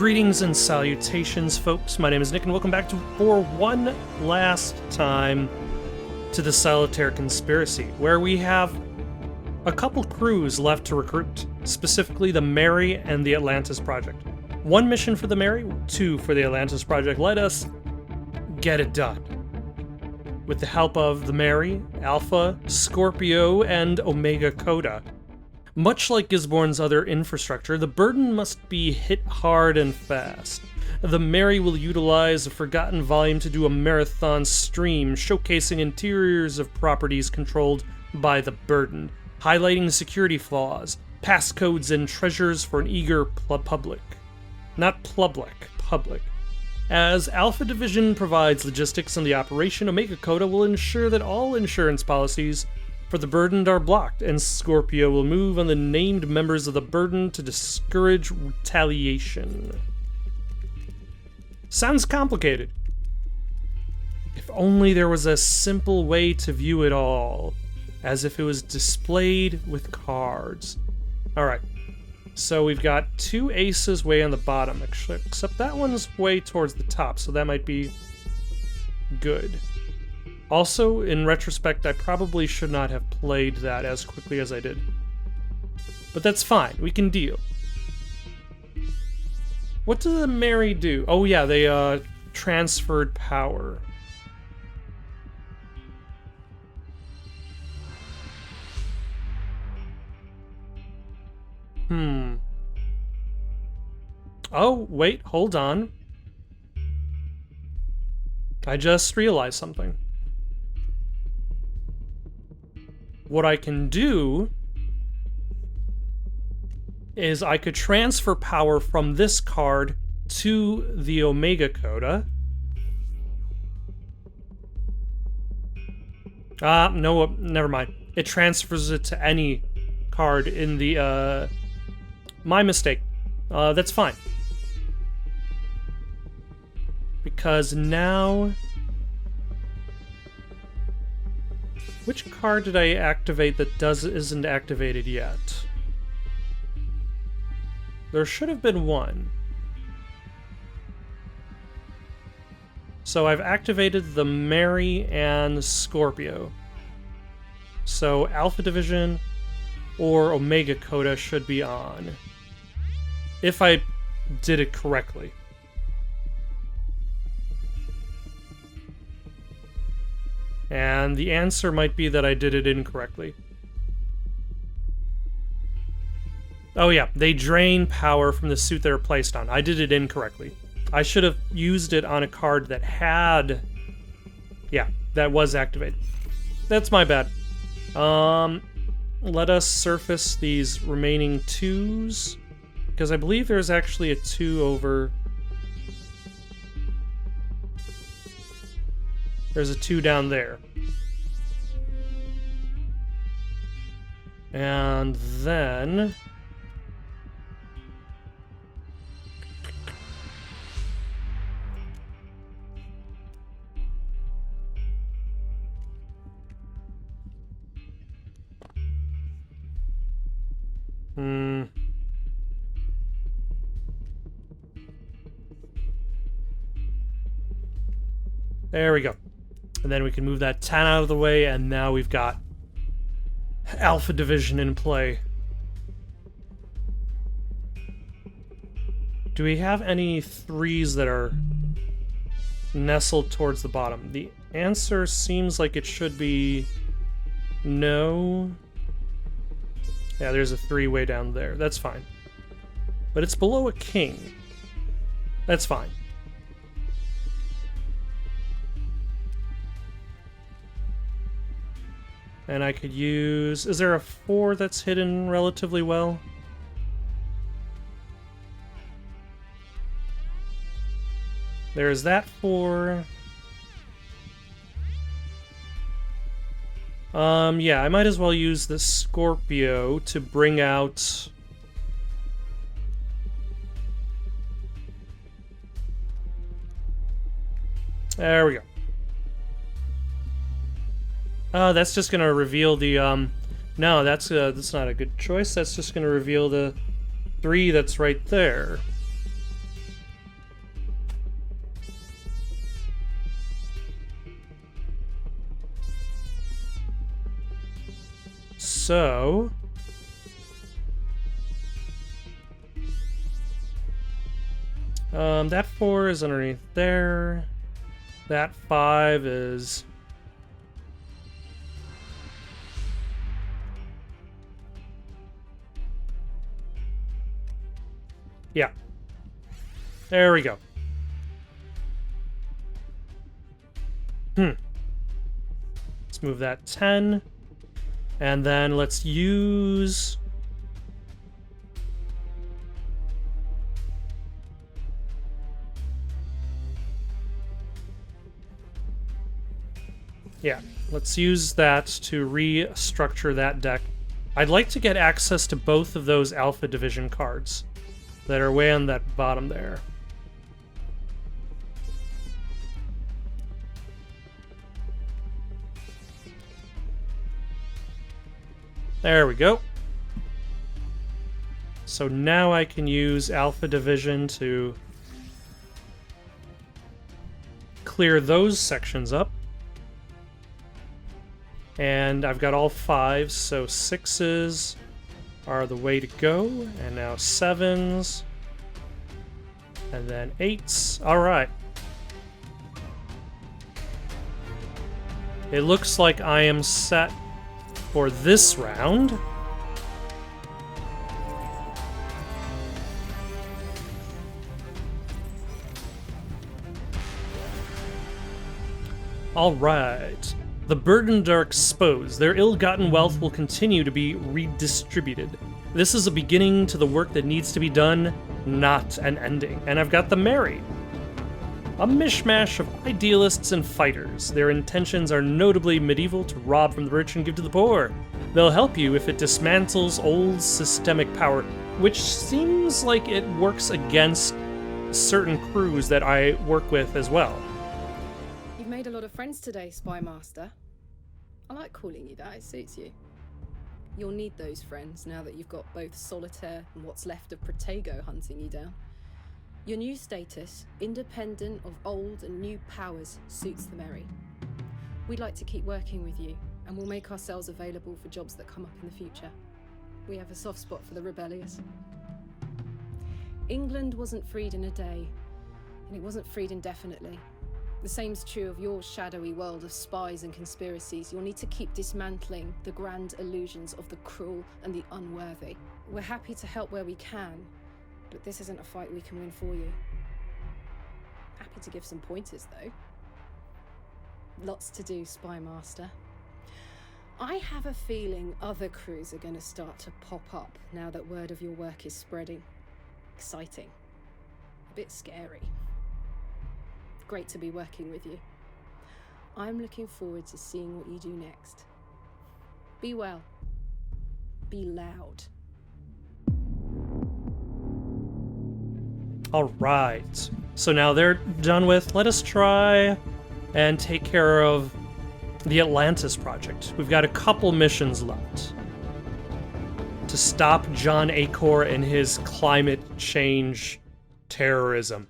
Greetings and salutations, folks. My name is Nick, and welcome back for one last time to the Solitaire Conspiracy, where we have a couple crews left to recruit, specifically the Mary and the Atlantis Project. One mission for the Mary, two for the Atlantis Project. Let us get it done. With the help of the Mary, Alpha, Scorpio, and Omega Coda. Much like Gisborne's other infrastructure, the burden must be hit hard and fast. The Mary will utilize a forgotten volume to do a marathon stream showcasing interiors of properties controlled by the burden, highlighting security flaws, passcodes, and treasures for an eager public. Not public. As Alpha Division provides logistics and the operation, Omega Coda will ensure that all insurance policies for the burdened are blocked, and Scorpio will move on the named members of the burden to discourage retaliation. Sounds complicated. If only there was a simple way to view it all, as if it was displayed with cards. Alright, so we've got two aces way on the bottom, except that one's way towards the top, so that might be good. Also, in retrospect, I probably should not have played that as quickly as I did. But that's fine, we can deal. What did the Mary do? Oh yeah, they transferred power. Oh, wait, hold on. I just realized something. What I can do is I could transfer power from this card to the Omega Coda. No, never mind. It transfers it to any card in the, my mistake. That's fine. Because now... Which card did I activate that isn't activated yet? There should have been one. So I've activated the Mary and Scorpio. So Alpha Division or Omega Coda should be on. If I did it correctly. And the answer might be that I did it incorrectly. Oh yeah, they drain power from the suit they're placed on. I did it incorrectly. I should have used it on a card that had... Yeah, that was activated. That's my bad. Let us surface these remaining twos. Because I believe there's actually a 2 over... There's a 2 down there. And then... There we go. And then we can move that 10 out of the way, and now we've got Alpha Division in play. Do we have any 3s that are nestled towards the bottom? The answer seems like it should be no. Yeah, there's a 3 way down there. That's fine. But it's below a king. That's fine. And I could use... Is there a 4 that's hidden relatively well? There's that 4. Yeah, I might as well use the Scorpio to bring out... There we go. That's just gonna reveal the, No, that's not a good choice. That's just gonna reveal the 3 that's right there. So... that 4 is underneath there. That 5 is... Yeah. There we go. Let's move that 10. And then let's use... Yeah, let's use that to restructure that deck. I'd like to get access to both of those Alpha Division cards that are way on that bottom there. There we go. So now I can use Alpha Division to clear those sections up. And I've got all 5s, so 6s are the way to go. And now 7s. And then 8s. Alright. It looks like I am set for this round. Alright. The burdened are exposed. Their ill-gotten wealth will continue to be redistributed. This is a beginning to the work that needs to be done, not an ending. And I've got the Mary. A mishmash of idealists and fighters. Their intentions are notably medieval, to rob from the rich and give to the poor. They'll help you if it dismantles old systemic power, which seems like it works against certain crews that I work with as well. You've made a lot of friends today, Spy Master. I like calling you that, it suits you. You'll need those friends now that you've got both Solitaire and what's left of Protego hunting you down. Your new status, independent of old and new powers, suits the Mary. We'd like to keep working with you, and we'll make ourselves available for jobs that come up in the future. We have a soft spot for the rebellious. England wasn't freed in a day, and it wasn't freed indefinitely. The same's true of your shadowy world of spies and conspiracies. You'll need to keep dismantling the grand illusions of the cruel and the unworthy. We're happy to help where we can, but this isn't a fight we can win for you. Happy to give some pointers, though. Lots to do, Spy Master. I have a feeling other crews are going to start to pop up now that word of your work is spreading. Exciting. A bit scary. Great to be working with you. I'm looking forward to seeing what you do next. Be well. Be loud. Alright. So now they're done with. Let us try and take care of the Atlantis project. We've got a couple missions left to stop John Acor and his climate change terrorism.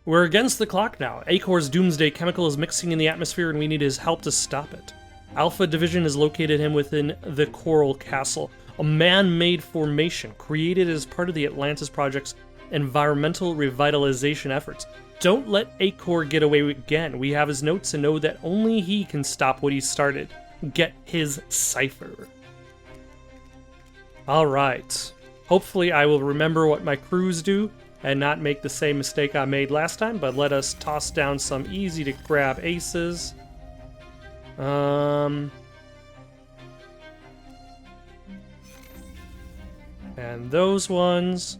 We're against the clock now. Acor's doomsday chemical is mixing in the atmosphere and we need his help to stop it. Alpha Division has located him within the Coral Castle, a man-made formation created as part of the Atlantis Project's environmental revitalization efforts. Don't let Acor get away again. We have his notes and know that only he can stop what he started. Get his cipher. Alright. Hopefully I will remember what my crews do and not make the same mistake I made last time, but let us toss down some easy to grab aces. And those ones.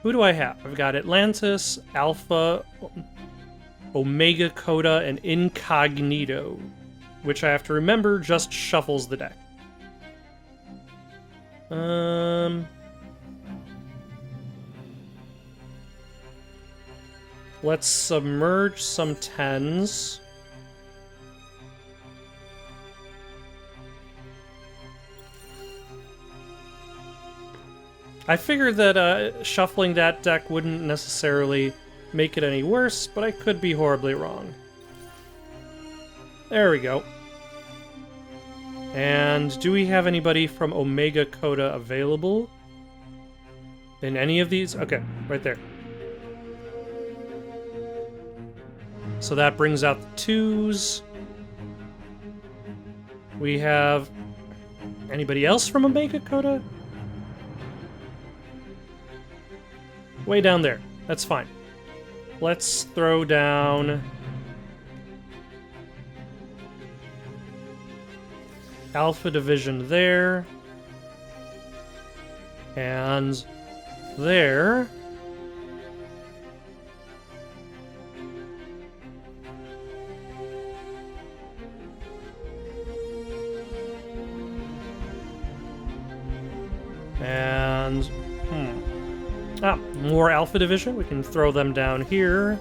Who do I have? I've got Atlantis, Alpha, Omega Coda, and Incognito, which I have to remember just shuffles the deck. Let's submerge some 10s. I figured that shuffling that deck wouldn't necessarily make it any worse, but I could be horribly wrong. There we go. And do we have anybody from Omega Coda available? In any of these? Okay, right there. So that brings out the 2s. We have anybody else from Omega Coda? Way down there. That's fine. Let's throw down Alpha Division there. And there. And more Alpha Division. We can throw them down here.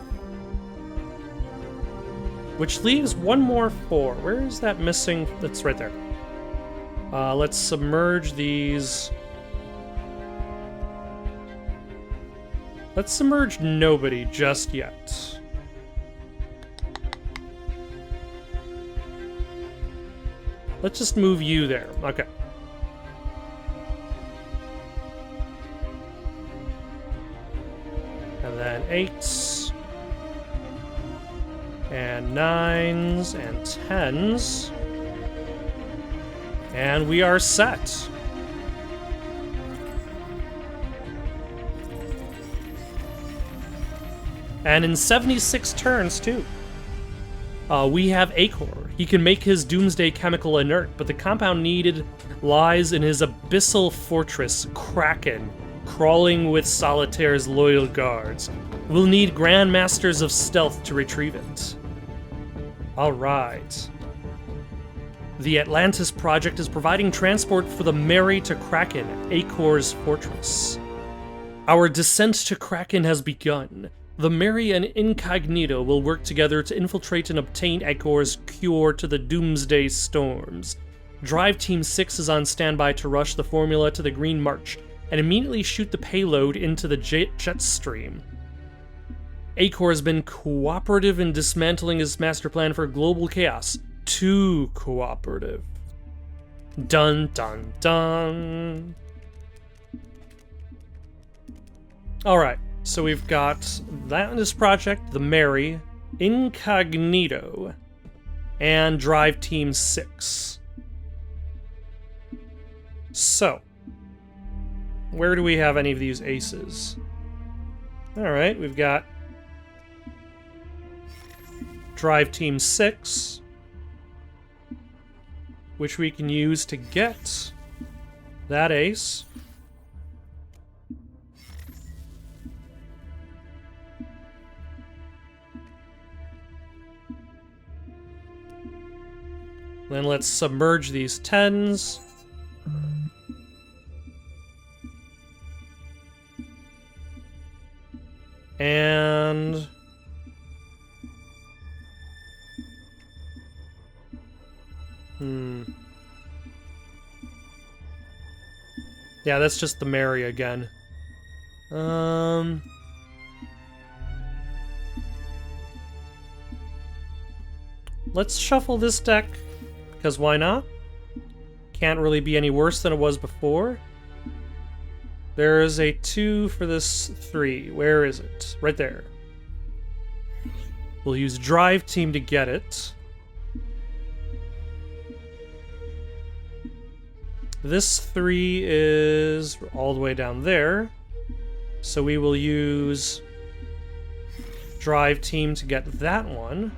Which leaves one more 4. Where is that missing? That's right there. Let's submerge these. Let's submerge nobody just yet. Let's just move you there. Okay. And then 8s. And 9s and 10s. And we are set. And in 76 turns, too. We have Acor. He can make his doomsday chemical inert, but the compound needed lies in his abyssal fortress, Kraken, crawling with Solitaire's loyal guards. We'll need Grandmasters of Stealth to retrieve it. Alright. The Atlantis Project is providing transport for the Mary to Kraken, Acor's fortress. Our descent to Kraken has begun. The Mary and Incognito will work together to infiltrate and obtain Acor's cure to the Doomsday Storms. Drive Team 6 is on standby to rush the formula to the Green March and immediately shoot the payload into the jet stream. Acor has been cooperative in dismantling his master plan for global chaos. Too cooperative. Dun dun dun. Alright, so we've got that in this project, the Mary, Incognito, and Drive Team 6. So, where do we have any of these aces? Alright, we've got Drive Team 6, which we can use to get that ace. Then let's submerge these 10s. And yeah, that's just the Mary again. Let's shuffle this deck, because why not? Can't really be any worse than it was before. There is a 2 for this 3. Where is it? Right there. We'll use Drive Team to get it. This 3 is all the way down there. So we will use Drive Team to get that one.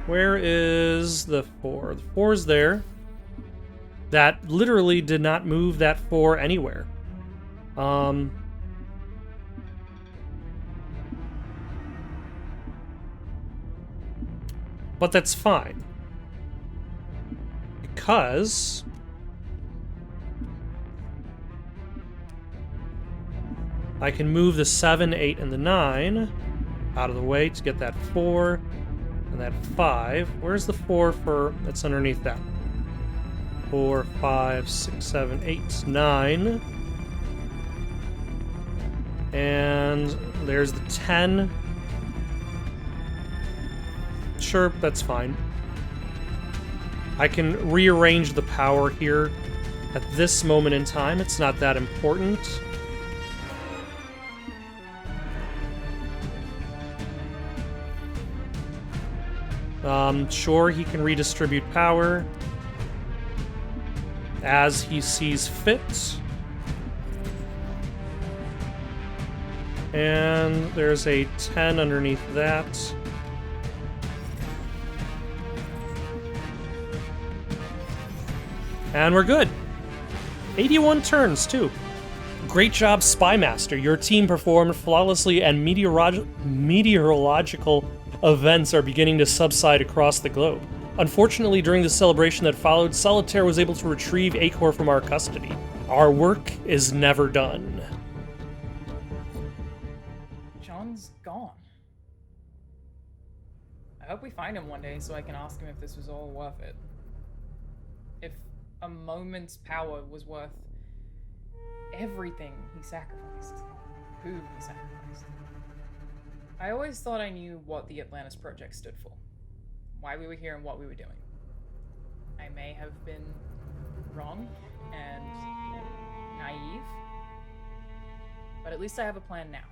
Where is the 4? The 4's there. That literally did not move that 4 anywhere. But that's fine. Because I can move the 7, 8, and the 9 out of the way to get that 4 and that 5. Where's the 4 for... that's underneath that? 4, 5, 6, 7, 8, 9. And there's the 10. Sure, that's fine. I can rearrange the power here. At this moment in time, it's not that important. Sure, he can redistribute power as he sees fit. And there's a 10 underneath that. And we're good. 81 turns, too. Great job, Spy Master. Your team performed flawlessly, and meteorological events are beginning to subside across the globe. Unfortunately, during the celebration that followed, Solitaire was able to retrieve Acor from our custody. Our work is never done. John's gone. I hope we find him one day so I can ask him if this was all worth it. If a moment's power was worth everything he sacrificed. Who he sacrificed. I always thought I knew what the Atlantis Project stood for. Why we were here and what we were doing. I may have been wrong and naive, but at least I have a plan now.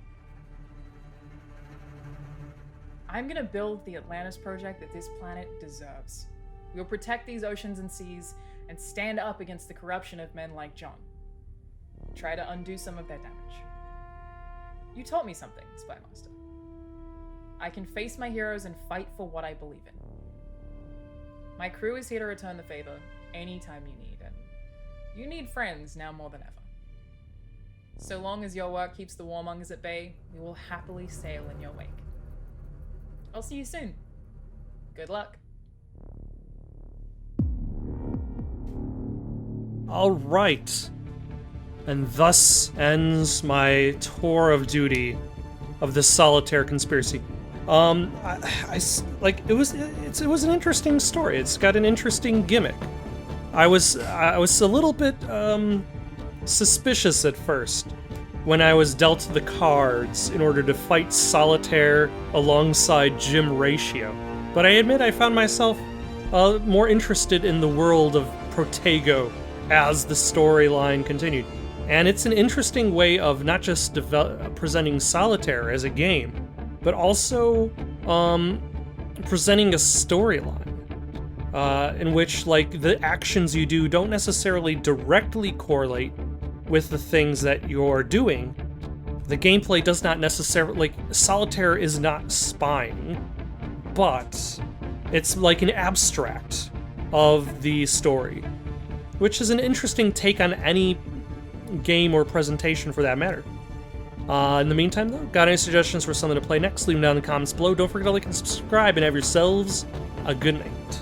I'm gonna build the Atlantis Project that this planet deserves. We'll protect these oceans and seas and stand up against the corruption of men like John. Try to undo some of their damage. You taught me something, Spy Master. I can face my heroes and fight for what I believe in. My crew is here to return the favor anytime you need, and you need friends now more than ever. So long as your work keeps the warmongers at bay, we will happily sail in your wake. I'll see you soon. Good luck. All right. And thus ends my tour of duty of the Solitaire Conspiracy. It was an interesting story. It's got an interesting gimmick. I was a little bit suspicious at first when I was dealt the cards in order to fight Solitaire alongside Jim Ratio. But I admit I found myself more interested in the world of Protego as the storyline continued. And it's an interesting way of not just presenting Solitaire as a game, but also presenting a storyline in which, like, the actions you do don't necessarily directly correlate with the things that you're doing. The gameplay does not necessarily, like, Solitaire is not spying, but it's like an abstract of the story, which is an interesting take on any game or presentation for that matter. In the meantime, though, got any suggestions for something to play next? Leave them down in the comments below. Don't forget to like and subscribe, and have yourselves a good night.